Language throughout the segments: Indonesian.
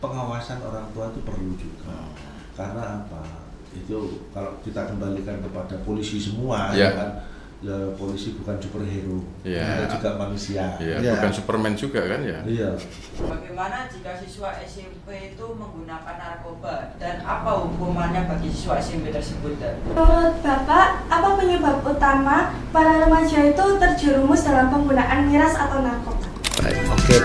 pengawasan orang tua itu perlu juga. Karena apa? Itu kalau kita kembalikan kepada polisi semua, ya kan, ya polisi bukan superhero, kita juga manusia. Bukan Superman juga kan ya? Iya. Bagaimana jika siswa SMP itu menggunakan narkoba dan apa hukumannya bagi siswa SMP tersebut? Menurut Bapak, apa penyebab utama para remaja itu terjerumus dalam penggunaan miras atau narkoba? Baik, oke.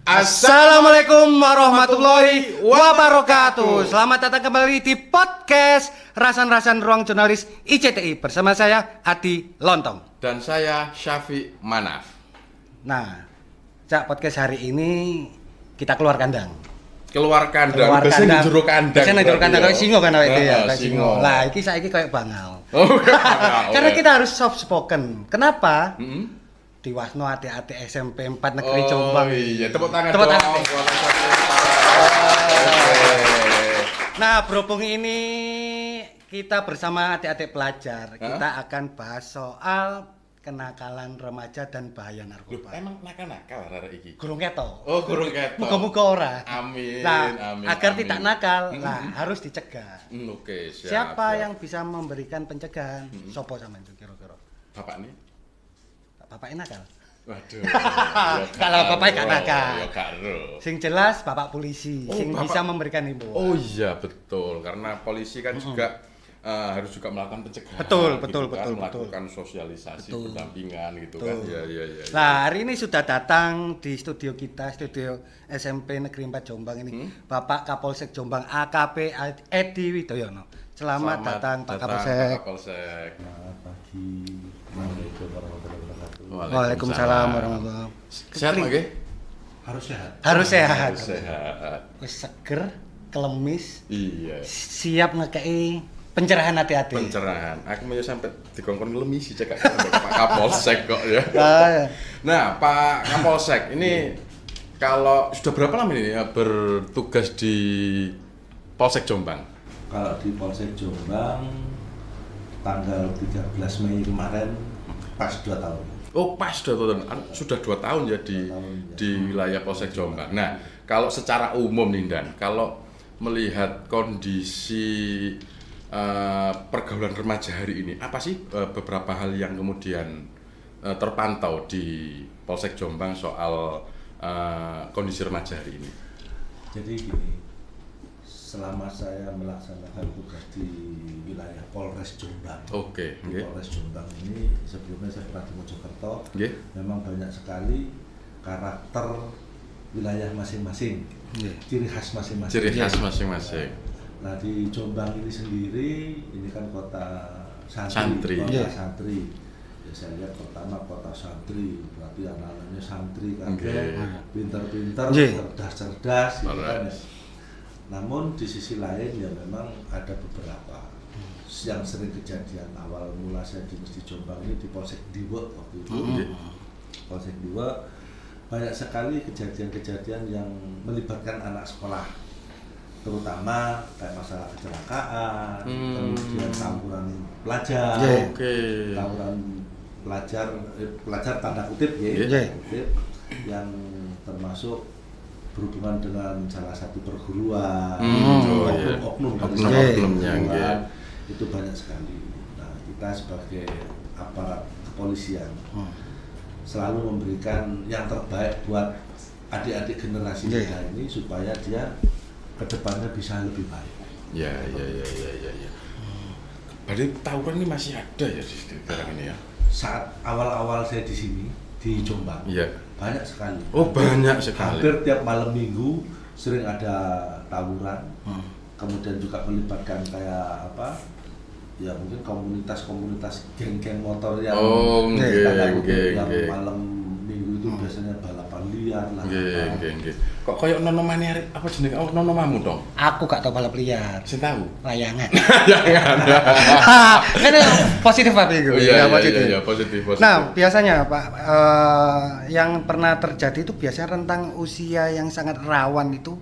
Assalamualaikum warahmatullahi wabarakatuh. Selamat datang kembali di podcast Rasan-Rasan Ruang Jurnalis ICTI bersama saya Adi Lontong dan saya Syafiq Manaf. Nah, Cak, podcast hari ini kita keluar kandang. Keluar kandang. Biasanya jero kandang. Biasanya jero kandang kayak singo kan awake ya, kayak singo. Lah, iki saiki kayak bangal. Karena kita harus soft spoken. Kenapa? Diwasno adik-adik SMP 4 Negeri Jombang. Oh iya, tepuk tangan. Nah, berhubung ini kita bersama adik-adik pelajar, kita akan bahas soal kenakalan remaja dan bahaya narkoba. Emang nakal-nakal arek iki? Gurung ketok. Oh, gurung ketok. Muga-muga ora. Amin. Nah, agar amin. tidak nakal, harus dicegah. Oke, siap. Siapa yang bisa memberikan pencegahan? Sopo sampean kira-kira? Bapak nih? Bapaknya nakal. Waduh. Kalau bapaknya gak nakal. Ya karo. Sing jelas bapak polisi, sing bapak bisa memberikan himbauan. Oh iya, betul. Karena polisi kan juga harus juga melakukan pencegahan. Betul. Melakukan sosialisasi, pendampingan gitu kan. Iya. Nah, hari ini sudah datang di studio kita, studio SMP Negeri 4 Jombang ini, Bapak Kapolsek Jombang AKP Edi Widoyono. Selamat datang Pak Kapolsek. Selamat pagi. Assalamualaikum warahmatullahi wabarakatuh. Waalaikumsalam warahmatullahi wabarakatuh. Sehat nggih? Harus sehat. Harus sehat. Wis seger, kelemis. Iya. Siap ngekei pencerahan hati-hati. Pencerahan. Aku mau sampai dikongkon ngelemisi cekak sampai Pak Kapolsek kok ya. Nah, Pak Kapolsek ini kalau sudah berapa lama ini ya bertugas di Polsek Jombang? Kalau di Polsek Jombang tanggal 13 Mei kemarin pas 2 tahun. Oh, pas 2 tahun. Sudah 2 tahun ya di wilayah Polsek Jombang. Nah, kalau secara umum nih Dan, kalau melihat kondisi pergaulan remaja hari ini, apa sih beberapa hal yang kemudian terpantau di Polsek Jombang soal kondisi remaja hari ini? Jadi gini, selama saya melaksanakan tugas di wilayah Polres Jombang, di Polres Jombang ini sebelumnya saya pernah di Mojokerto, memang banyak sekali karakter wilayah masing-masing, ciri khas masing-masing. Nah, di Jombang ini sendiri, ini kan kota santri. Ya, saya lihat pertama kota santri, berarti anak-anaknya santri kan, pintar-pintar, cerdas-cerdas, gitu kan. Namun di sisi lain ya memang ada beberapa yang sering kejadian. Awal mula saya di Masjid Jombang ini di Polsek Diwe waktu itu. Polsek Diwe banyak sekali kejadian-kejadian yang melibatkan anak sekolah, terutama kayak masalah kecelakaan, kemudian tawuran pelajar, pelajar tanda kutip yang termasuk berhubungan dengan salah satu perguruan, oknum-oknumnya itu banyak sekali. Nah, kita sebagai aparat kepolisian selalu memberikan yang terbaik buat adik-adik generasi kita ini supaya dia kedepannya bisa lebih baik. Ya. Berarti tawuran ini masih ada ya di sekarang ini ya? Saat awal-awal saya di sini di Jombang, banyak sekali. Banyak sekali. Hampir tiap malam minggu sering ada tawuran. Kemudian juga melibatkan kayak apa? Ya mungkin komunitas geng-geng motor yang malam minggu itu biasanya balapan liar lah. Kok kayak nonomane apa jenenge? Oh, nonomamu dong. Aku gak tau balap liar. Sing tahu. Layangan. Layangan. Ini positif apa itu? Iya, positif. Nah, biasanya Pak, yang pernah terjadi itu biasanya rentang usia yang sangat rawan itu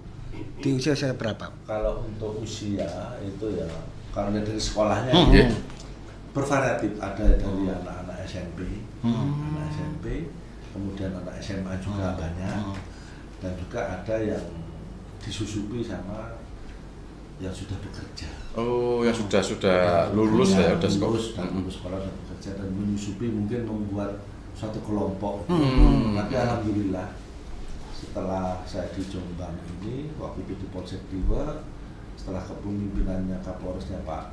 di usia berapa? Kalau untuk usia itu ya kalau dari sekolahnya bervariatif, ada dari anak-anak SMP, anak SMP, kemudian anak SMA juga banyak, dan juga ada yang disusupi sama yang sudah bekerja. Oh, yang sudah lulus ya, udah lulus sekolah dan bekerja, dan menyusupi mungkin membuat suatu kelompok. Tapi alhamdulillah setelah saya di Jombang ini, waktu itu di Polsek 2, setelah kepemimpinannya Kapolresnya Pak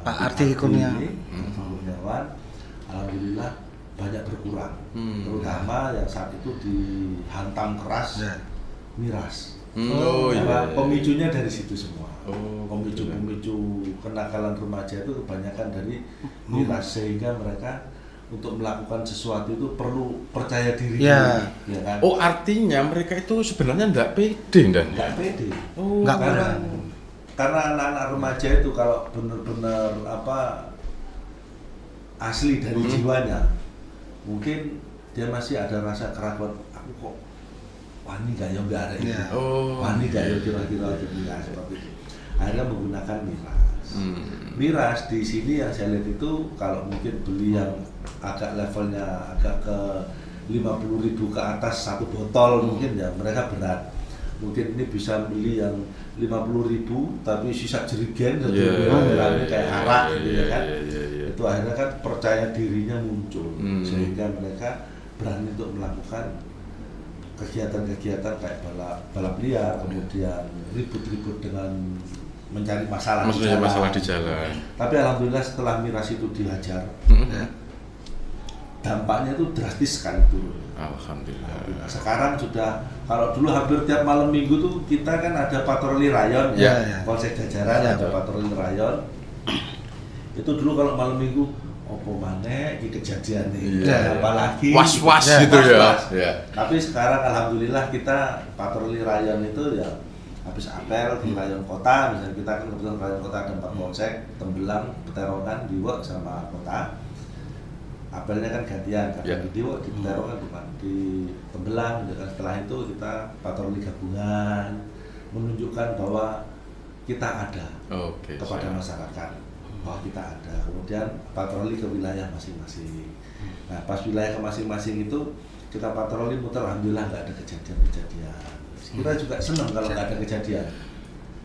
Ardi Kurniawan, alhamdulillah banyak berkurang, terutama yang saat itu dihantam keras miras. Pemicunya dari situ semua. Pemicu kenakalan remaja itu kebanyakan dari miras, sehingga mereka untuk melakukan sesuatu itu perlu percaya diri. Ya kan? Oh, artinya mereka itu sebenarnya enggak pede dan enggak pede. Karena anak-anak remaja itu kalau benar-benar asli dari jiwanya, mungkin dia masih ada rasa keraguan, aku kok wani gak ya mbak ada ini, wani gak ya kira-kira seperti itu. Akhirnya menggunakan miras. Miras di sini yang saya lihat itu kalau mungkin beli yang agak levelnya agak ke 50.000 ke atas satu botol, mungkin ya mereka berat. Mungkin ini bisa beli yang 50.000 tapi sisa jerigen kayak arak gitu kan. Itu akhirnya kan percaya dirinya muncul, sehingga mereka berani untuk melakukan kegiatan-kegiatan kayak balap liar, kemudian ribut-ribut dengan mencari masalah di jalan. Tapi alhamdulillah setelah miras itu dihajar, dampaknya itu drastis sekali turun. Alhamdulillah. Sekarang sudah, kalau dulu hampir tiap malam minggu tuh kita kan ada patroli rayon, Polsek Jajaran ada patroli rayon. Itu dulu kalau malam minggu, opo maneh iki kejadian nih, apalagi was-was gitu ya. Tapi sekarang alhamdulillah kita patroli rayon itu ya habis apel di rayon kota, misalnya kita kan kebetulan rayon kota ada 4 polsek, Tembelang, Peterongan, Diwek sama kota. Apelnya kan gantian, kadang di Diwek, di Peterongan, di Tembelang. Dan setelah itu kita patroli gabungan, menunjukkan bahwa kita ada kepada masyarakat, bahwa kita ada. Kemudian patroli ke wilayah masing-masing. Nah, pas wilayah ke masing-masing itu kita patroli muter, alhamdulillah nggak ada kejadian-kejadian. Kita juga senang kalau nggak ada kejadian.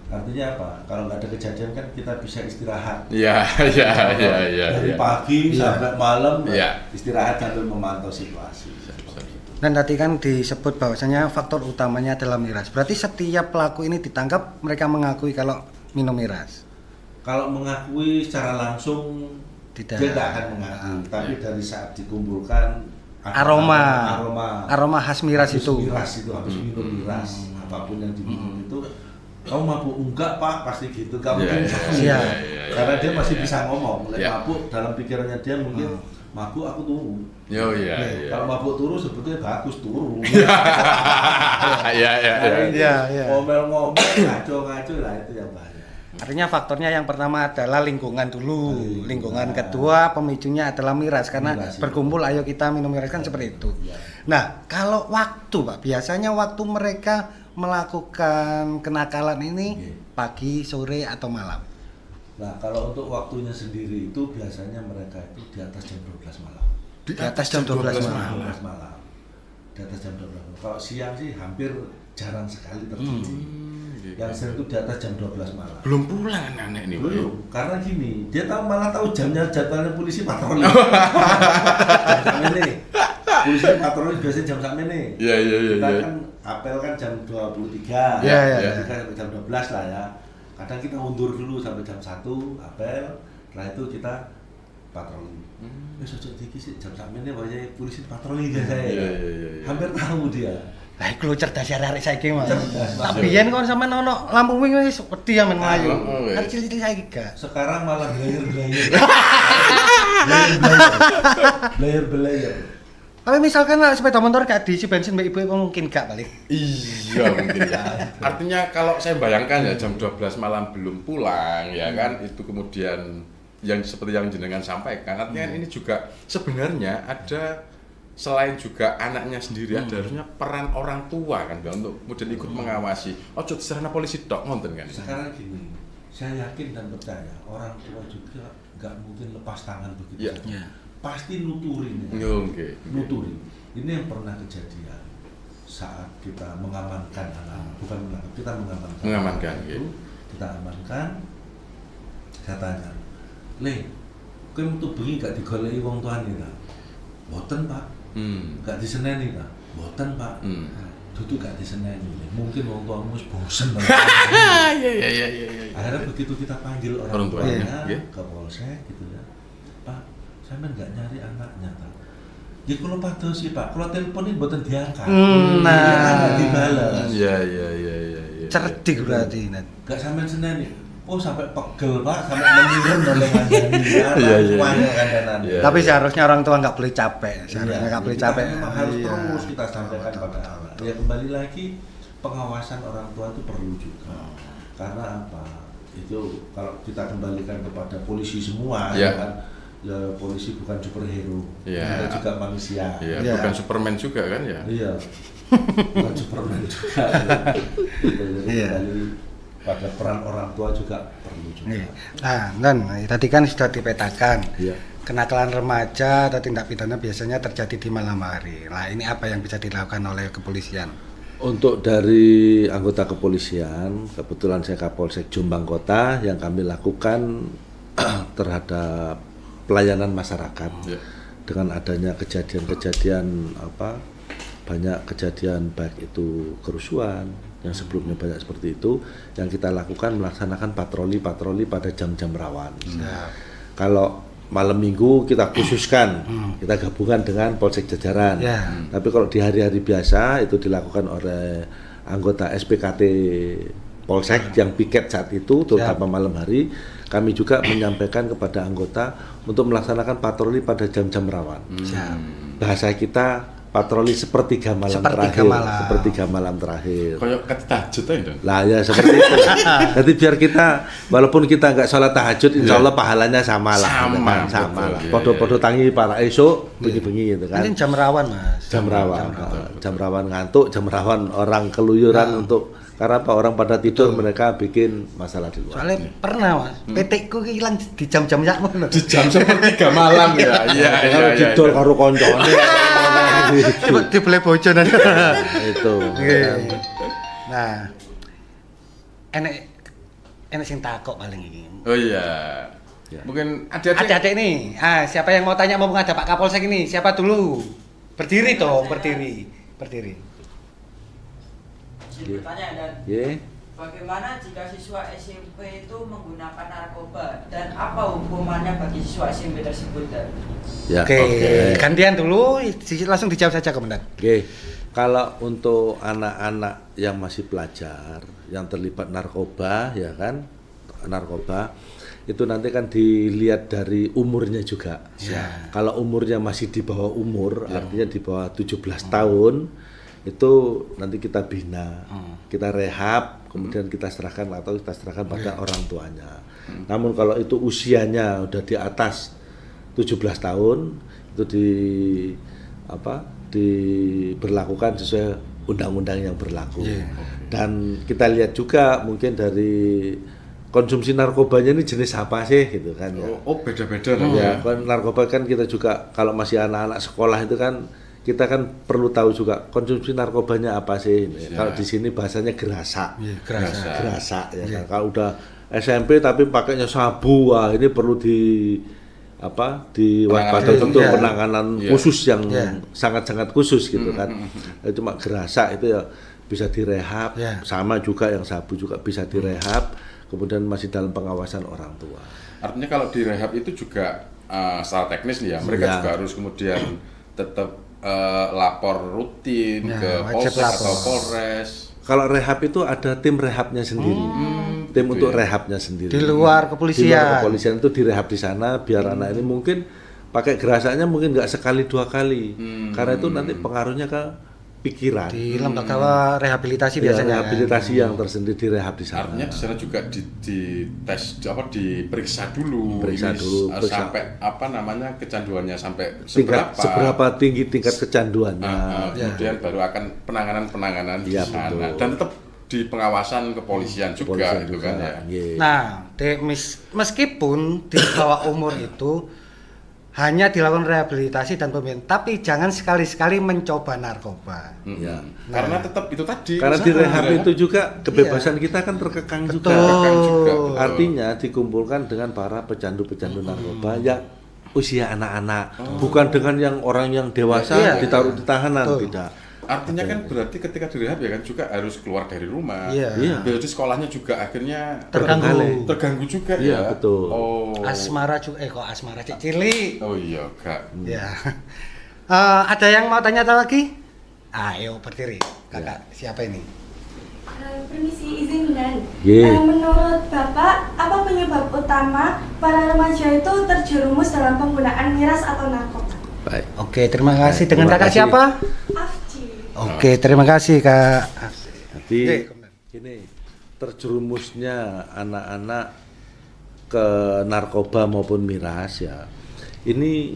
Artinya apa? Kalau nggak ada kejadian kan kita bisa istirahat. Dari pagi sampai malam istirahat sambil memantau situasi. Dan tadi kan disebut bahwasanya faktor utamanya adalah miras. Berarti setiap pelaku ini ditangkap mereka mengakui kalau minum miras. Kalau mengakui secara langsung dia tidak akan mengakui, tapi dari saat dikumpulkan aroma khas miras itu. Miras itu habis minum miras, apapun yang diminum itu, kamu mabuk? Enggak pak, pasti gitu. Kamu karena dia masih bisa ngomong. Mabuk dalam pikirannya dia mungkin mabuk aku turu. Kalau mabuk turu sebetulnya bagus turu. Ngomel-ngomel, ngaco-ngaco lah itu yang bahaya. Artinya faktornya yang pertama adalah lingkungan dulu, lingkungan kedua pemicunya adalah miras, karena berkumpul ayo kita minum miras kan seperti itu. Nah, kalau waktu Pak, biasanya waktu mereka melakukan kenakalan ini pagi, sore atau malam? Nah, kalau untuk waktunya sendiri itu biasanya mereka itu di atas jam 12 malam. Di atas jam 12 malam. Di atas jam 12 malam. Kalau siang sih hampir jarang sekali terjadi. Yang sering itu di atas jam 12 malam. Belum pulang anak-anak ini. Belum, karena gini, dia malah tahu jadwalnya polisi patroli. Polisi patroli biasanya jam sampai nih. Kita kan apel kan jam 23. Kita jam 12 lah ya. Kadang kita mundur dulu sampai jam 1 apel. Setelah itu kita patroli. Sejak dikit sih jam sampai nih wajah polisi patroli biasanya. Hampir tahu dia. Lah iku cerdas arek saiki Mas. Tapi yen kon sampean ono lampu wing wis wedi amen mlayu. Arek cilik-cilik saiki gak. Sekarang malah belayer. Tapi misalkan sepeda motor gak diisi bensin mbak ibu mungkin gak balik. Iya mungkin ya. Artinya kalau saya bayangkan ya jam 12 malam belum pulang ya kan, itu kemudian yang seperti yang jenengan sampaikan, artinya ini juga sebenarnya ada selain juga anaknya sendiri ada harusnya peran orang tua kan untuk kemudian ikut mengawasi. Ojo diserahna polisi tok ngonten kan. Sekarang gini, saya yakin dan percaya orang tua juga nggak mungkin lepas tangan begitu saja. Pasti nuturin ya. Nuturin. Ini yang pernah kejadian saat kita mengamankan anak, bukan menangkap, kita mengamankan itu, kita amankan. Saya tanya, Le, kowe metu bengi gak digoleki wong tuane ta? Mboten, Pak. Gak diseneni ta? Mboten, Pak. Dudu gak diseneni. Mungkin wong tuamu wis bosen. Iya. Akhirnya begitu kita panggil orang tuanya ke polsek gitu ya. Pak, sampean gak nyari anaknya ta? Ya kalau pados sih, Pak. Kalau teleponin mboten diangkat. Nah, dibalas. Iya. Cerdik berarti. Gak sampean seneni. Oh sampai pegel Pak, sampai menirun oleh ngandani. Tapi seharusnya orang tua nggak boleh capek, nggak boleh capek. Harus terus kita sampaikan pada anak. Ya kembali lagi pengawasan orang tua itu perlu juga. Karena apa? Itu kalau kita kembalikan kepada polisi semua, ya kan? Ya polisi bukan superhero, kita juga manusia. Bukan Superman juga kan ya? Iya. Bukan Superman juga. Jadi pada peran orang tua juga perlu juga. Nah, dan tadi kan sudah dipetakan. Kenakalan remaja atau tindak pidana biasanya terjadi di malam hari. Nah, ini apa yang bisa dilakukan oleh kepolisian? Untuk dari anggota kepolisian, kebetulan saya Kapolsek Jombang Kota, yang kami lakukan terhadap pelayanan masyarakat dengan adanya kejadian-kejadian banyak kejadian baik itu kerusuhan yang sebelumnya banyak seperti itu, yang kita lakukan melaksanakan patroli pada jam-jam rawan. Kalau malam minggu kita khususkan, kita gabungan dengan Polsek jajaran. Tapi kalau di hari-hari biasa itu dilakukan oleh anggota SPKT Polsek yang piket saat itu, terutama malam hari. Kami juga menyampaikan kepada anggota untuk melaksanakan patroli pada jam-jam rawan. Bahasa kita patroli sepertiga malam terakhir. Kayak tahajud aja. Lah ya seperti itu. Jadi biar kita walaupun kita nggak sholat tahajud, insya Allah pahalanya sama lah. Sama lah. Podo-podo tangi para esok bengi-bengi gitu kan. Ini jam rawan Mas. Jam rawan ngantuk, jam rawan orang keluyuran untuk karena apa orang pada tidur mereka bikin masalah di luar. Soalnya pernah Mas, PT ku hilang di jam-jam sakmono. Di jam 1:30 malam ya. Iya. Didol karo koncone. Dibeli bojo nanti. Itu. Nah, enek sing takok paling ini. Oh iya. Mungkin adik-adik nih. Siapa yang mau tanya mau ada Pak Kapolsek ini? Siapa dulu? Berdiri dong, berdiri. Bertanya dan bagaimana jika siswa SMP itu menggunakan narkoba dan apa hukumannya bagi siswa SMP tersebut? Oke. Gantian dulu, langsung dijawab saja Komandan. Kalau untuk anak-anak yang masih pelajar yang terlibat narkoba, ya kan, narkoba itu nanti kan dilihat dari umurnya juga. Kalau umurnya masih di bawah umur, artinya di bawah 17 tahun. Itu nanti kita bina, kita rehab, kemudian kita serahkan pada orang tuanya. Namun kalau itu usianya udah di atas 17 tahun, itu diberlakukan sesuai undang-undang yang berlaku. Dan kita lihat juga mungkin dari konsumsi narkobanya ini jenis apa sih gitu kan ya. Beda-beda ya. Narkoba kan kita juga kalau masih anak-anak sekolah itu kan kita kan perlu tahu juga konsumsi narkobanya apa sih. Kalau di sini bahasanya gerasa. Gerasa ya. Kan? Kalau udah SMP tapi pakainya sabu, wah ini perlu diwaspadai untuk penanganan khusus yang sangat-sangat khusus gitu kan. Cuma gerasa itu ya bisa direhab, sama juga yang sabu juga bisa direhab, kemudian masih dalam pengawasan orang tua. Artinya kalau direhab itu juga secara teknis nih ya, mereka juga harus kemudian tetap lapor rutin ke Polsek atau Polres. Kalau rehab itu ada tim rehabnya sendiri, tim untuk rehabnya sendiri. Di luar kepolisian. Di luar kepolisian itu direhab di sana biar anak ini mungkin pakai gerasanya mungkin nggak sekali 2 kali, karena itu nanti pengaruhnya ke pikiran. Di lembaga rehabilitasi biasanya. Rehabilitasi yang tersendiri direhab di sana. Artinya di sana juga diperiksa dulu sampai kecanduannya sampai seberapa tinggi tingkat kecanduannya. Kemudian baru akan penanganan di sana. Betul. Dan tetap di pengawasan kepolisian juga itu kan ya. Nah, meskipun di bawah umur itu hanya dilakukan rehabilitasi dan pembinaan, tapi jangan sekali-sekali mencoba narkoba. Ya. Karena tetap itu tadi. Karena di rehab itu juga kebebasan kita kan terkekang juga. Artinya dikumpulkan dengan para pecandu-pecandu narkoba yang usia anak-anak, bukan dengan yang orang yang dewasa ditaruh di tahanan, tidak. Artinya kan berarti ketika direhab ya kan juga harus keluar dari rumah. Jadi sekolahnya juga akhirnya terganggu juga ya. Betul. Oh. Asmara juga kok asmara Cili. Oh iya, Kak. Ya. Ada yang mau tanya lagi? Ayo berdiri. Kakak, siapa ini? Permisi izin dan menurut Bapak apa penyebab utama para remaja itu terjerumus dalam penggunaan miras atau narkoba? Baik. Oke, terima kasih. Dengan kakak siapa? Oke, terima kasih Kak. Jadi ini terjerumusnya anak-anak ke narkoba maupun miras ya. Ini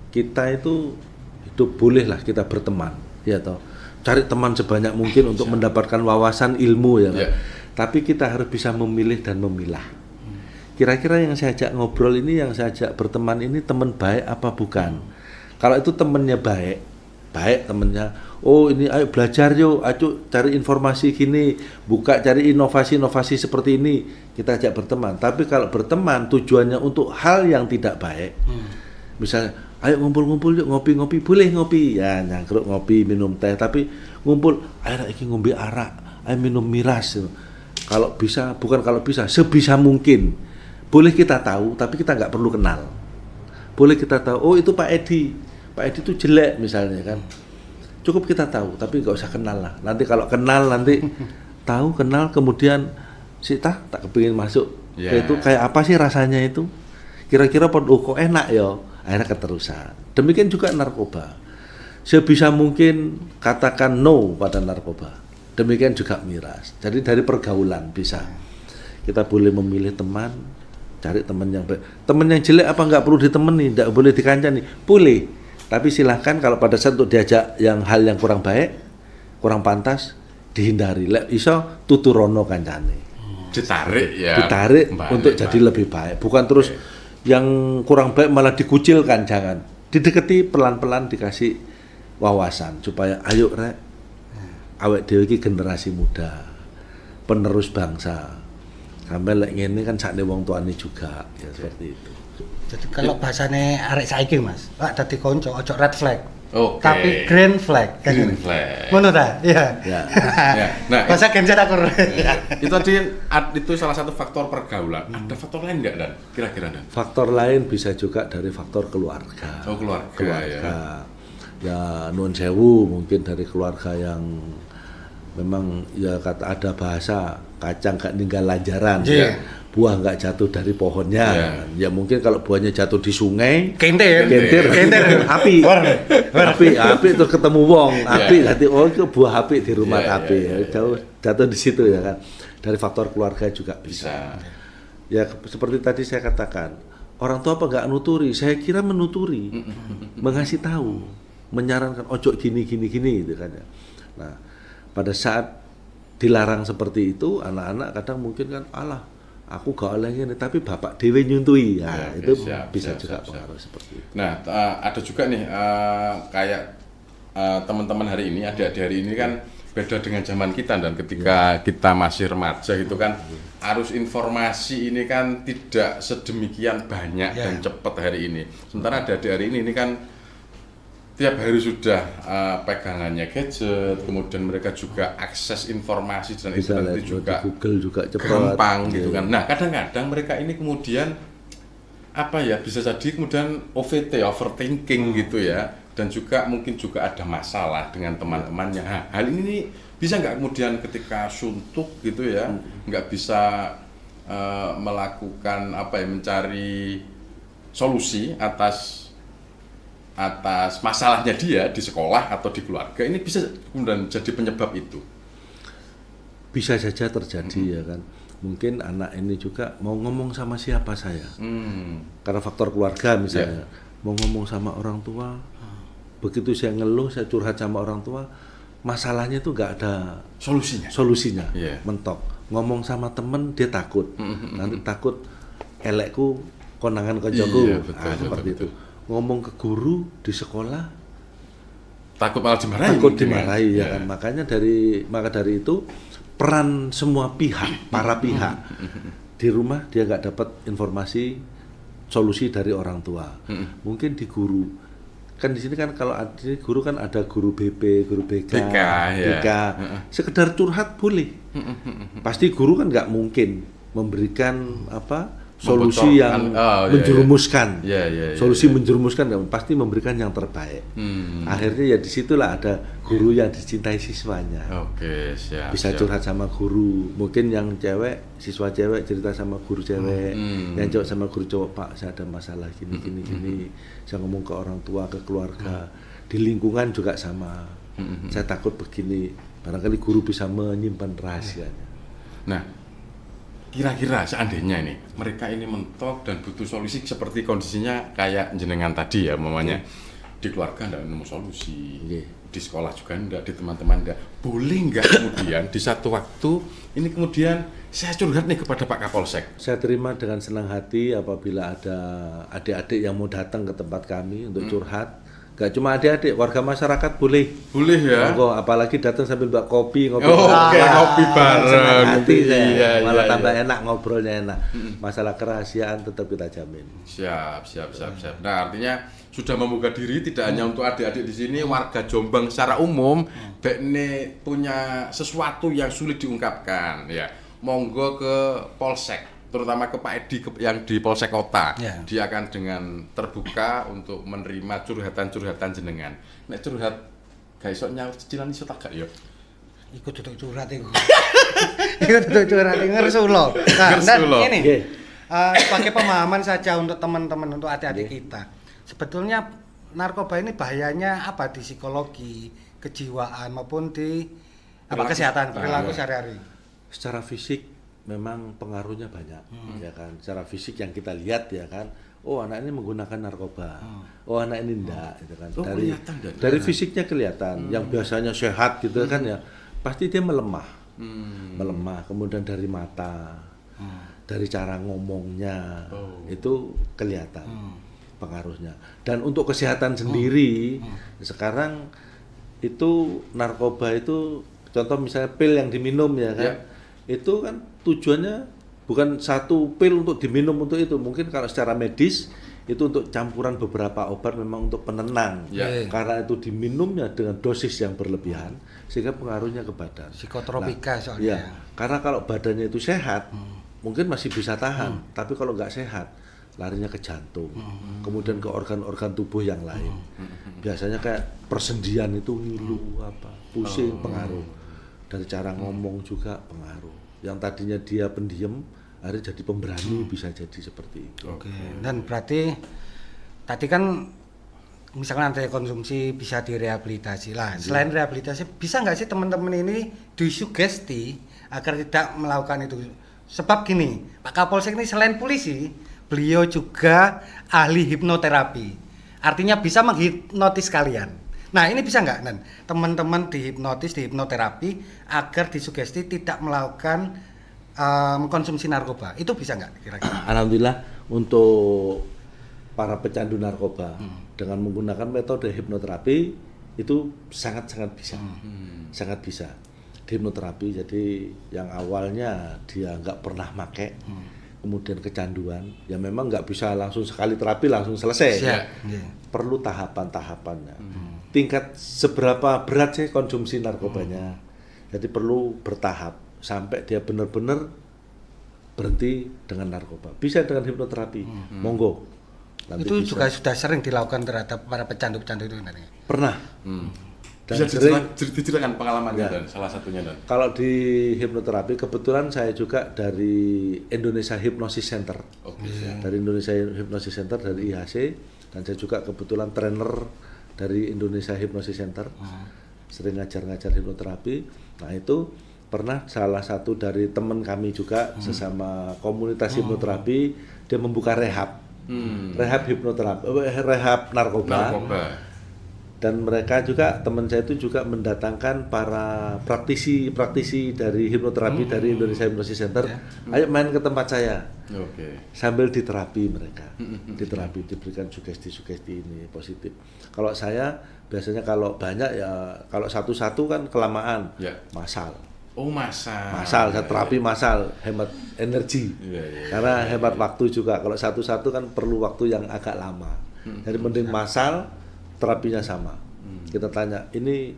kita itu hidup bolehlah kita berteman, ya toh. Cari teman sebanyak mungkin untuk mendapatkan wawasan ilmu ya kan. Tapi kita harus bisa memilih dan memilah. Kira-kira yang saya ajak ngobrol ini, yang saya ajak berteman ini teman baik apa bukan? Kalau itu temannya baik temennya, oh ini ayo belajar yuk, ayo cari informasi gini, buka cari inovasi-inovasi seperti ini, kita ajak berteman. Tapi kalau berteman tujuannya untuk hal yang tidak baik, misalnya ayo ngumpul-ngumpul yuk, ngopi-ngopi, boleh ngopi, ya nyangkruk ngopi, minum teh, tapi ngumpul, ayo iki ngombe arak, ayo minum miras. Kalau bisa, bukan kalau bisa, sebisa mungkin, boleh kita tahu, tapi kita nggak perlu kenal. Boleh kita tahu, oh itu Pak Edi itu jelek misalnya kan, cukup kita tahu tapi nggak usah kenal lah. Nanti kalau kenal nanti tahu kenal kemudian tak kepingin masuk itu kayak apa sih rasanya itu, kira-kira kok enak ya, akhirnya keterusan. Demikian juga narkoba, sebisa mungkin katakan no pada narkoba. Demikian juga miras. Jadi dari pergaulan bisa kita boleh memilih teman, cari teman yang baik. Teman yang jelek apa nggak perlu ditemani, nggak boleh dikancani, boleh. Tapi silahkan kalau pada saat untuk diajak hal yang kurang baik, kurang pantas, dihindari. Lek iso tuturono kancane. Ditarik untuk jadi lebih baik. Bukan terus yang kurang baik malah dikucilkan, jangan. Didekati pelan-pelan, dikasih wawasan supaya ayo rek, awek dhewe iki generasi muda, penerus bangsa. Sampai lek ngene kan sakne wong tuane juga, ya seperti itu. Jadi kalau bahasane arek saiki Mas, lak dadi kanca ojo red flag. Tapi green flag. Green flag. Ngono ta? Iya. Nah, bahasa Gen Z aku. Itu tadi itu salah satu faktor pergaulan. Ada faktor lain enggak Dan? Kira-kira Dan? Faktor lain bisa juga dari faktor keluarga. Oh, keluarga. Ya nuwun sewu mungkin dari keluarga yang memang ya kata ada bahasa kacang gak ninggal lanjaran. Buah nggak jatuh dari pohonnya, ya mungkin kalau buahnya jatuh di sungai, kentir, api terus ketemu wong, api, nanti itu buah api di rumah api, jatuh di situ ya kan. Dari faktor keluarga juga bisa. Ya seperti tadi saya katakan, orang tua apa nggak nuturi? Saya kira menuturi, mengasih tahu, menyarankan ojo gini gitu kan ya. Nah pada saat dilarang seperti itu, anak-anak kadang mungkin kan aku gak oleh ini, tapi bapak dewe nyuntui ya, itu bisa juga pengaruh seperti itu. Nah, ada juga nih kayak teman-teman hari ini, adik-adik hari ini kan beda dengan zaman kita, dan ketika kita masih remaja gitu kan, arus informasi ini kan tidak sedemikian banyak dan cepat hari ini. Sementara adik-adik hari ini kan tiap hari sudah pegangannya gadget, kemudian mereka juga akses informasi dan internet itu juga Google juga cepat, gampang gitu kan. Nah kadang-kadang mereka ini kemudian bisa jadi kemudian overthinking gitu ya, dan juga mungkin juga ada masalah dengan teman-temannya. Hal ini bisa nggak kemudian ketika suntuk gitu ya, nggak bisa melakukan mencari solusi atas masalahnya dia di sekolah atau di keluarga, ini bisa kemudian jadi penyebab itu? Bisa saja terjadi ya kan. Mungkin anak ini juga mau ngomong sama siapa saya, karena faktor keluarga misalnya, mau ngomong sama orang tua, begitu saya ngeluh, saya curhat sama orang tua, masalahnya itu nggak ada solusinya. Yeah. Mentok. Ngomong sama temen dia takut, nanti takut elekku konangan koncoku, seperti itu. Ngomong ke guru di sekolah takut malah dimarahi. Takut dimarahi ya kan. Maka dari itu peran semua pihak, para pihak di rumah dia nggak dapat informasi solusi dari orang tua. Mungkin di guru. Kan di sini kan kalau di guru kan ada guru BP, guru BK, sekedar curhat boleh. Pasti guru kan nggak mungkin memberikan solusi yang menjerumuskan. Solusi menjerumuskan pasti memberikan yang terbaik. Akhirnya ya disitulah ada guru yang dicintai siswanya. Siap. Bisa curhat sama guru. Mungkin yang cewek, siswa cewek cerita sama guru cewek. Yang cowok sama guru cowok, Pak saya ada masalah gini. Saya ngomong ke orang tua, ke keluarga. Di lingkungan juga sama. Saya takut begini. Barangkali guru bisa menyimpan rahasianya. Nah, kira-kira seandainya ini mereka ini mentok dan butuh solusi seperti kondisinya kayak jenengan tadi ya, mamanya di keluarga enggak nemu solusi, di sekolah juga enggak, di teman-teman enggak, boleh enggak kemudian di satu waktu ini kemudian saya curhat nih kepada Pak Kapolsek. Saya terima dengan senang hati apabila ada adik-adik yang mau datang ke tempat kami untuk curhat. Gak cuma adik-adik, warga masyarakat boleh ya. Apalagi datang sambil bawa kopi ngopi bareng. Hati malah tambah enak, ngobrolnya enak. Masalah kerahasiaan tetap kita jamin. Siap. Nah, artinya sudah membuka diri tidak hanya untuk adik-adik di sini, warga Jombang secara umum, bekne punya sesuatu yang sulit diungkapkan ya. Monggo ke Polsek, terutama ke Pak Edi yang di Polsek Kota. Dia akan dengan terbuka untuk menerima curhatan-curhatan jenengan. Nek curhat gak iso nyaur cicilan iso tak gak ya? Iku duduk curhat iku. Iku duduk curhat ngersulo. Nah, dan ini sebagai pemahaman saja untuk teman-teman, untuk adik-adik kita. Sebetulnya narkoba ini bahayanya apa di psikologi, kejiwaan maupun di kesehatan perilaku sehari-hari. Secara fisik memang pengaruhnya banyak, ya kan. Secara fisik yang kita lihat ya kan, oh anak ini menggunakan narkoba, oh anak ini enggak, gitu kan. Dari fisiknya kelihatan, yang biasanya sehat gitu kan ya, pasti dia melemah, kemudian dari mata, dari cara ngomongnya, itu kelihatan pengaruhnya. Dan untuk kesehatan sendiri, sekarang itu narkoba itu, contoh misalnya pil yang diminum ya kan, itu kan tujuannya bukan satu pil untuk diminum untuk itu. Mungkin kalau secara medis itu untuk campuran beberapa obat memang untuk penenang. Karena itu diminumnya dengan dosis yang berlebihan sehingga pengaruhnya ke badan. Psikotropika soalnya. Karena kalau badannya itu sehat, mungkin masih bisa tahan. Tapi kalau nggak sehat, larinya ke jantung, kemudian ke organ-organ tubuh yang lain. Biasanya kayak persendian itu ngilu, pusing, pengaruh. Dari cara ngomong juga pengaruh. Yang tadinya dia pendiam, akhirnya jadi pemberani, bisa jadi seperti itu. Dan berarti tadi kan misalkan ada konsumsi bisa direhabilitasi lah. Selain rehabilitasi, bisa nggak sih teman-teman ini disugesti agar tidak melakukan itu? Sebab gini, Pak Kapolsek ini selain polisi, beliau juga ahli hipnoterapi. Artinya bisa menghipnotis kalian. Nah ini bisa nggak dan teman-teman dihipnotis, di hipnoterapi agar disugesti tidak melakukan mengkonsumsi narkoba, itu bisa nggak kira-kira? Alhamdulillah untuk para pecandu narkoba dengan menggunakan metode hipnoterapi itu sangat-sangat bisa, sangat bisa dihipnoterapi. Jadi yang awalnya dia nggak pernah make, kemudian kecanduan, ya memang nggak bisa langsung sekali terapi langsung selesai. Perlu tahapan-tahapannya. Tingkat seberapa berat sih konsumsi narkobanya, jadi perlu bertahap sampai dia benar-benar berhenti dengan narkoba. Bisa dengan hipnoterapi, monggo. Nanti itu bisa. Juga sudah sering dilakukan terhadap para pecandu-pecandu itu nanti. Pernah. Dan bisa diceritakan pengalamannya dan salah satunya dan. Kalau di hipnoterapi kebetulan saya juga dari Indonesia Hypnosis Center. Dari Indonesia Hypnosis Center dari IHC, dan saya juga kebetulan trainer dari Indonesia Hypnosis Center, sering ngajar-ngajar hipnoterapi. Nah itu pernah salah satu dari teman kami juga sesama komunitas hipnoterapi, dia membuka rehab hipnoterapi, rehab narkoba. Dan mereka juga, teman saya itu juga mendatangkan para praktisi dari hipnoterapi dari Indonesia Hypnosis Center. Ayo main ke tempat saya. Sambil diterapi mereka. Diterapi, diberikan sugesti-sugesti ini positif. Kalau saya biasanya kalau banyak ya, kalau satu-satu kan kelamaan. Massal. Massal, saya terapi massal, hemat energi. Karena hemat waktu juga. Kalau satu-satu kan perlu waktu yang agak lama. Jadi mending massal, terapinya sama. Kita tanya, ini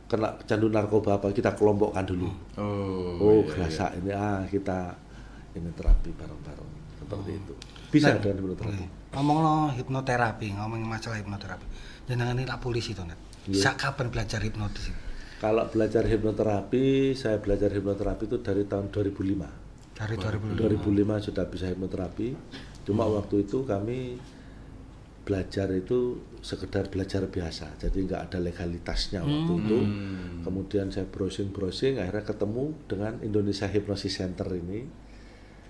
kena candu narkoba apa? Kita kelompokkan dulu. Kerasa ini kita ini terapi bareng-bareng seperti itu. Bisa dengan hipnoterapi. Ngomong hipnoterapi, ngomongin masalah hipnoterapi. Jangan ini lah polisi tuh, Net. Kapan belajar hipnotis? Kalau belajar hipnoterapi, saya belajar hipnoterapi itu dari tahun 2005. Dari 2005 sudah bisa hipnoterapi. Cuma waktu itu kami belajar itu sekedar belajar biasa, jadi nggak ada legalitasnya waktu itu. Kemudian saya browsing, akhirnya ketemu dengan Indonesia Hypnosis Center ini.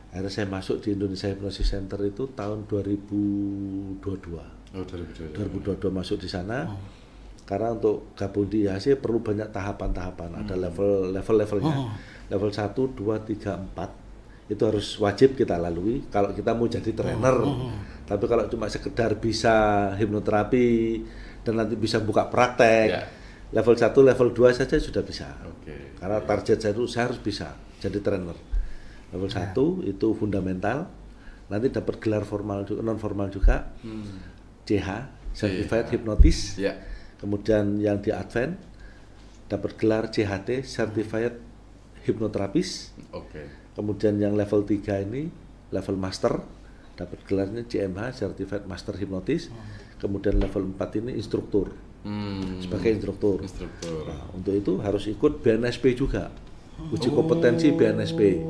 Akhirnya saya masuk di Indonesia Hypnosis Center itu tahun 2022. 2022 masuk di sana. Karena untuk gabung di IHC perlu banyak tahapan-tahapan, ada level-levelnya. Level 1, 2, 3, 4. Itu harus wajib kita lalui kalau kita mau jadi trainer. Tapi kalau cuma sekedar bisa hipnoterapi dan nanti bisa buka praktek, level 1, level 2 saja sudah bisa. Karena target saya itu saya harus bisa jadi trainer. Level 1 itu fundamental, nanti dapat gelar formal juga, non formal juga, CH, Certified Hypnotist. Kemudian yang di Advent dapat gelar CHT, Certified Hypnotherapist. Kemudian yang level 3 ini level master, dapat gelarnya CMH, Certified Master Hypnotist. Kemudian level 4 ini instruktur, sebagai instruktur. Nah, untuk itu harus ikut BNSP juga, uji kompetensi BNSP.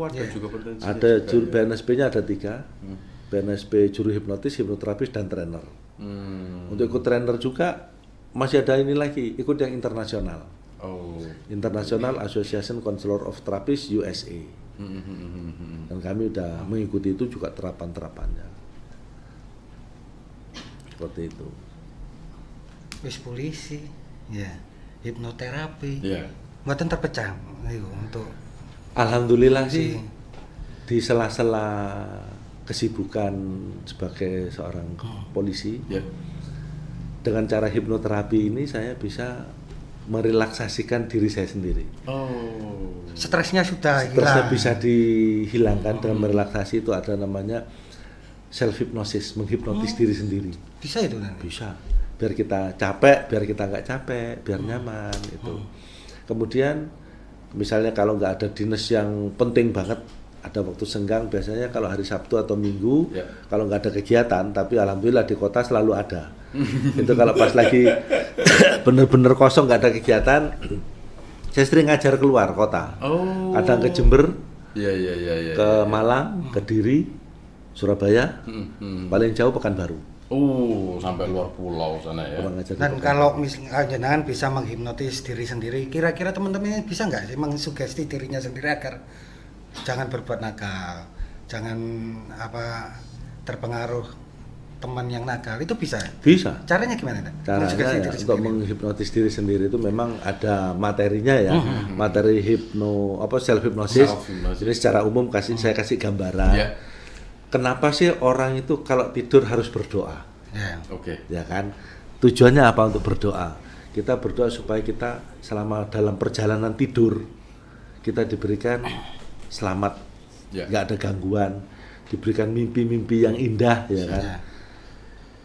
Ada BNSP-nya ada 3, BNSP juru hipnotis, hipnoterapis, dan trainer. Untuk ikut trainer juga masih ada ini lagi, ikut yang internasional. International Association Counselor of Therapists USA. Dan kami udah mengikuti itu juga terapan-terapannya. Seperti itu. Wis polisi, hipnoterapi. Buatan terpecah untuk. Alhamdulillah sih di sela-sela kesibukan sebagai seorang polisi, dengan cara hipnoterapi ini saya bisa merelaksasikan diri saya sendiri. Stresnya sudah hilang. Stresnya bisa dihilangkan dengan merelaksasi. Itu ada namanya self hypnosis, menghipnotis diri sendiri. Bisa itu kan? Bisa. Biar kita capek, biar kita nggak capek, biar nyaman itu. Kemudian misalnya kalau nggak ada dinas yang penting banget, ada waktu senggang, biasanya kalau hari Sabtu atau Minggu, kalau nggak ada kegiatan, tapi alhamdulillah di kota selalu ada. Itu kalau pas lagi bener-bener kosong nggak ada kegiatan, saya sering ngajar keluar kota. Kadang ke Jember, ke Malang, Kediri, Surabaya, paling jauh Pekanbaru. Sampai luar pulau sana ya. Dan kalau misalnya bisa menghipnotis diri sendiri, kira-kira teman-teman bisa nggak sih mengsugesti dirinya sendiri agar jangan berbuat nakal, jangan terpengaruh teman yang nakal, itu bisa? Bisa. Caranya gimana? Caranya ya, untuk menghipnotis diri sendiri itu memang ada materinya ya, materi self hypnosis. Jadi secara umum saya kasih gambaran. Kenapa sih orang itu kalau tidur harus berdoa? Ya kan? Tujuannya apa untuk berdoa? Kita berdoa supaya kita selama dalam perjalanan tidur kita diberikan selamat, nggak ada gangguan, diberikan mimpi-mimpi yang indah, ya kan?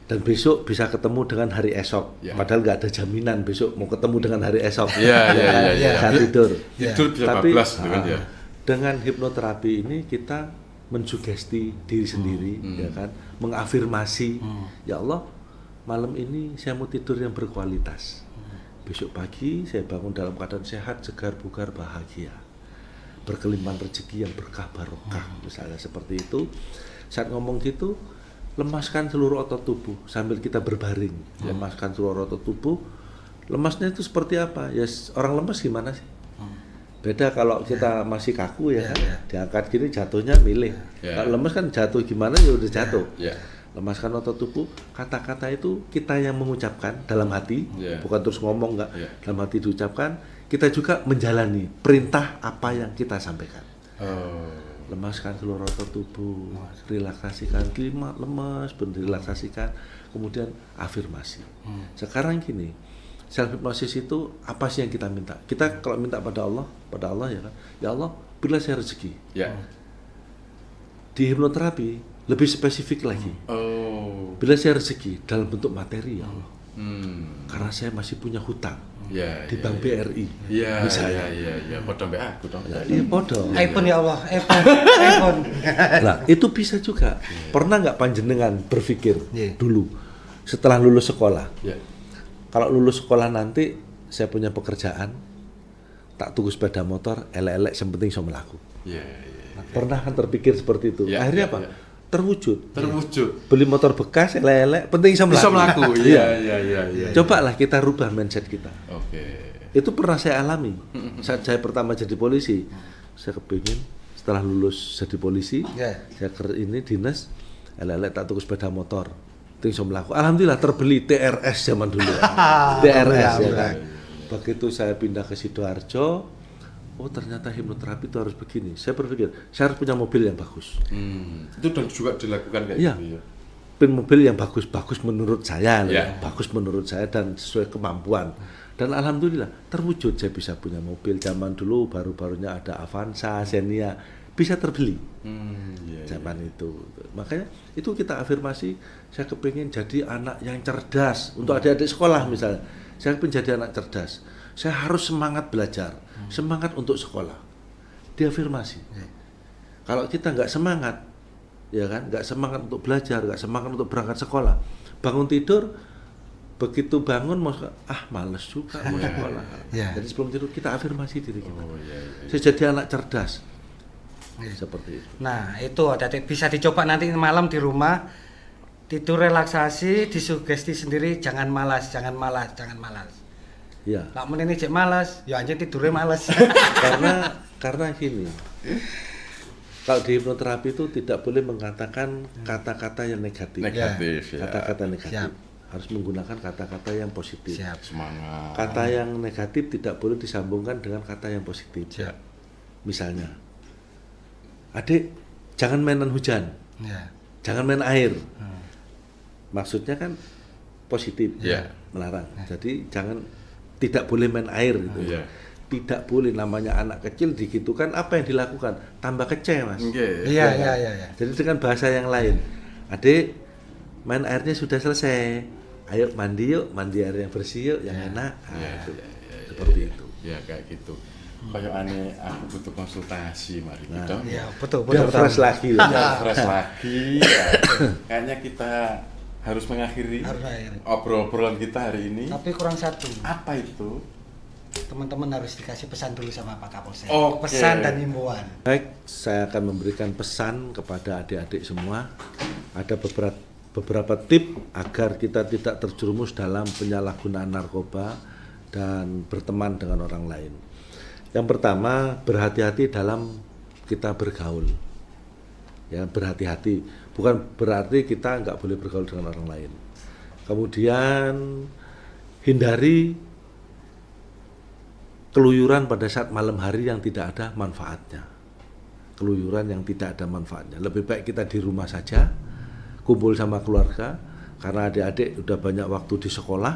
Dan besok bisa ketemu dengan hari esok. Padahal nggak ada jaminan besok mau ketemu dengan hari esok. Saat tidur. Bisa tapi bablas, ya. Dengan hipnoterapi ini kita mensugesti diri sendiri, ya kan? Mengafirmasi, ya Allah, malam ini saya mau tidur yang berkualitas. Besok pagi saya bangun dalam keadaan sehat, segar, bugar, bahagia. Berkelimpahan rezeki yang berkah barokah, misalnya seperti itu. Saat ngomong gitu, lemaskan seluruh otot tubuh sambil kita berbaring. Lemaskan seluruh otot tubuh. Lemasnya itu seperti apa? Ya orang lemas gimana sih? Beda kalau kita masih kaku ya, diangkat gini jatuhnya milih. Kalau lemas kan jatuh gimana ya udah jatuh. Lemaskan otot tubuh, kata-kata itu kita yang mengucapkan dalam hati, bukan terus ngomong enggak, dalam hati diucapkan, kita juga menjalani perintah apa yang kita sampaikan. Lemaskan seluruh otot tubuh, relaksasikan, lemas, relaksasikan, kemudian afirmasi. Sekarang gini, self hypnosis itu apa sih yang kita minta? Kita kalau minta pada Allah ya kan, ya Allah berilah saya rezeki. Di hipnoterapi lebih spesifik lagi. Bila saya rezeki dalam bentuk materi ya Allah. Karena saya masih punya hutang di Bank BRI. Misalnya. Podo mbek aku dong. Iya podo. iPhone ya Allah, iPhone. Nah, itu bisa juga. Pernah nggak panjenengan berpikir dulu setelah lulus sekolah? Kalau lulus sekolah nanti saya punya pekerjaan, tak tuku sepeda motor, elek-elek yang penting saya melaku. Pernah kan terpikir seperti itu? Akhirnya apa? Terwujud. Beli motor bekas, elek-elek, penting bisa melaku. Iya. Cobalah kita rubah mindset kita. Itu pernah saya alami. Saat saya pertama jadi polisi, saya kepingin setelah lulus jadi polisi, saya ini dinas, elek-elek tak tuku sepeda motor, penting bisa melaku. Alhamdulillah terbeli TRS zaman dulu. TRS ya kan. Begitu saya pindah ke Sidoarjo, oh ternyata hipnoterapi itu harus begini. Saya berpikir, saya harus punya mobil yang bagus. Itu dan juga dilakukan kayak gitu ya? Mobil yang bagus menurut saya, bagus menurut saya dan sesuai kemampuan. Dan alhamdulillah terwujud, saya bisa punya mobil. Zaman dulu baru-barunya ada Avanza, Xenia, bisa terbeli. Zaman itu. Makanya itu kita afirmasi, saya kepingin jadi anak yang cerdas. Untuk adik-adik sekolah misalnya, saya kepingin jadi anak cerdas. Saya harus semangat belajar, semangat untuk sekolah. Diafirmasi. Kalau kita nggak semangat, ya kan, nggak semangat untuk belajar, nggak semangat untuk berangkat sekolah, bangun tidur, begitu bangun males juga mau sekolah. Jadi sebelum tidur kita afirmasi diri kita. Saya jadi anak cerdas. Seperti itu. Nah itu bisa dicoba nanti malam di rumah, tidur relaksasi, disugesti sendiri, jangan malas. Ya. Nak menini cek malas, ya aja tidurnya malas. karena gini. Kalau di hipnoterapi itu tidak boleh mengatakan kata-kata yang negatif. Kata-kata negatif. Harus menggunakan kata-kata yang positif. Semangat. Kata yang negatif tidak boleh disambungkan dengan kata yang positif. Misalnya, adik jangan mainan hujan. Jangan main air. Maksudnya kan positif. Melarang. Jadi tidak boleh main air gitu. Tidak boleh, namanya anak kecil digitukan, apa yang dilakukan? Tambah kece, Mas. Iya. Jadi dengan bahasa yang lain, adik main airnya sudah selesai, ayo mandi yuk, mandi air yang bersih yuk, yang enak. Seperti itu. Ya kayak gitu. Kayak aneh, aku butuh konsultasi, mari kita. Iya, betul. Biar fresh lagi. Kayaknya kita harus mengakhiri obrolan kita hari ini. Tapi kurang satu. Apa itu? Teman-teman harus dikasih pesan dulu sama Pak Kapolsek. Pesan dan himbauan. Baik, saya akan memberikan pesan kepada adik-adik semua. Ada beberapa tip agar kita tidak terjerumus dalam penyalahgunaan narkoba dan berteman dengan orang lain. Yang pertama, berhati-hati dalam kita bergaul. Ya, berhati-hati. Bukan berarti kita nggak boleh bergaul dengan orang lain. Kemudian hindari keluyuran pada saat malam hari yang tidak ada manfaatnya. Keluyuran yang tidak ada manfaatnya. Lebih baik kita di rumah saja, kumpul sama keluarga, karena adik-adik udah banyak waktu di sekolah,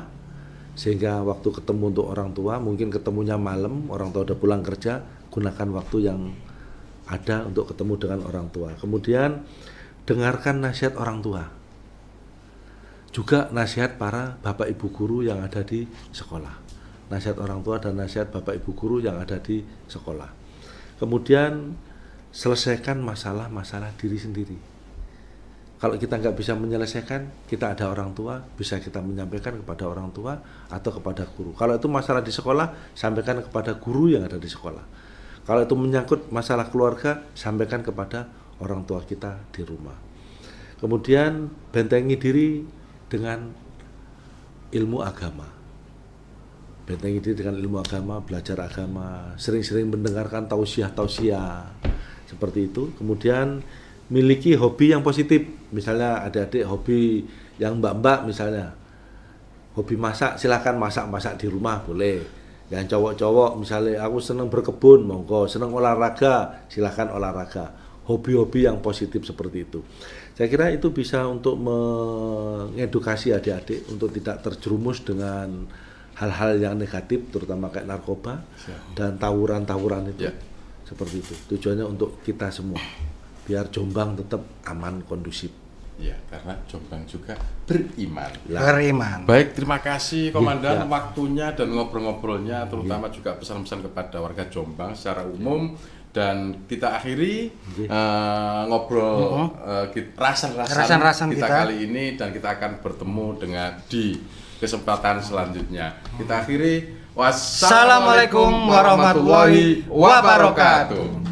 sehingga waktu ketemu untuk orang tua, mungkin ketemunya malam, orang tua udah pulang kerja, gunakan waktu yang ada untuk ketemu dengan orang tua. Kemudian dengarkan nasihat orang tua. Juga nasihat para bapak ibu guru yang ada di sekolah. Nasihat orang tua dan nasihat bapak ibu guru yang ada di sekolah. Kemudian selesaikan masalah-masalah diri sendiri. Kalau kita nggak bisa menyelesaikan, kita ada orang tua, bisa kita menyampaikan kepada orang tua atau kepada guru. Kalau itu masalah di sekolah, sampaikan kepada guru yang ada di sekolah. Kalau itu menyangkut masalah keluarga, sampaikan kepada orang tua kita di rumah. Kemudian bentengi diri dengan ilmu agama. Bentengi diri dengan ilmu agama, belajar agama, sering-sering mendengarkan tausiah seperti itu. Kemudian miliki hobi yang positif. Misalnya adik-adik hobi yang mbak-mbak misalnya hobi masak, silakan masak di rumah boleh. Yang cowok-cowok misalnya aku seneng berkebun, monggo. Seneng olahraga, silakan olahraga. Hobi-hobi yang positif seperti itu. Saya kira itu bisa untuk mengedukasi adik-adik untuk tidak terjerumus dengan hal-hal yang negatif, terutama kayak narkoba dan tawuran-tawuran itu. Seperti itu. Tujuannya untuk kita semua, biar Jombang tetap aman, kondusif. Ya, karena Jombang juga beriman. Beriman. Baik, terima kasih Komandan waktunya dan ngobrol-ngobrolnya, terutama juga pesan-pesan kepada warga Jombang secara umum. Dan kita akhiri ngobrol rasan-rasan kita kali ini, dan kita akan bertemu dengan di kesempatan selanjutnya. Kita akhiri. Wassalamualaikum warahmatullahi wabarakatuh.